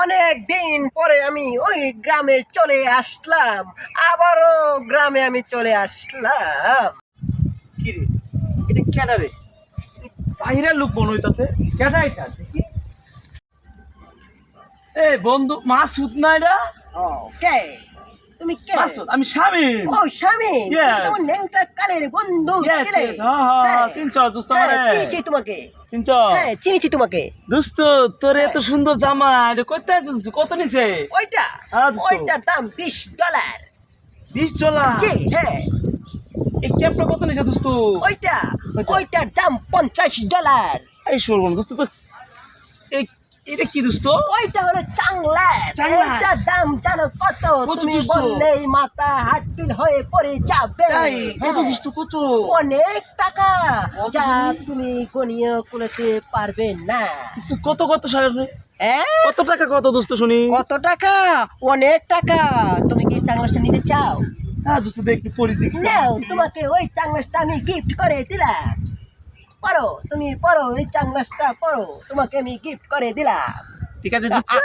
অনেক দিন পরে আমি ওই গ্রামে চলে আসলাম, আবারও গ্রামে আমি চলে আসলাম। কি রে এটা কেডা রে? বাইরের লোক মনে হইতাছে। কেডা এটা দেখি? এ বন্ধু মাসুদ না এটা? ও কে তুমি? কে? মাসুদ, আমি শামিম। ও স্বামী, Yes. তুমি তোমার নেংটা কালের বন্ধু Yes, ছিলে? yes, হ্যাঁ, চিনছ দোস্ত আমারে? চিনিছি তোমাকে। চিনছ? হ্যাঁ চিনিছি তোমাকে। দোস্ত তোর এত সুন্দর জামা এটা কত আনছিস? কত নিছে? ওইটা হ্যাঁ, দোস্ত। ওইটার দাম $20। $20? জি হ্যাঁ। এই ক্যাপটা কত নিছে দোস্ত? ওইটা ওইটার দাম $50। এই শোন দোস্ত তো এটা কি দোস্ত? ওইটা হলো চাংলাস। চাংলাস। ওইটার দাম জানো কত? কত তুমি দোস্ত? বললেই মাথা হাটপিল হয়ে পড়ে যাবে। তাই কত হ্যাঁ। দোস্ত কত? অনেক টাকা, কত যা জিনিস? তুমি গনিয়ে কুলাতে পারবে না। দোস্ত কত কত সারা হ্যাঁ কত টাকা কত দোস্ত শুনি? কত টাকা? অনেক টাকা। তুমি কি চাংলাসটা নিতে চাও? হ্যাঁ দোস্ত দেখ একটু পরি দেখি। নাও, তোমাকে ওই চাংলাসটা আমি গিফট করে দিলাম। পরো, তুমি পরো, ওই চাংলাসটা পরো, তোমাকে আমি গিফট করে দিলাম। ঠিক আছে দিচ্ছি।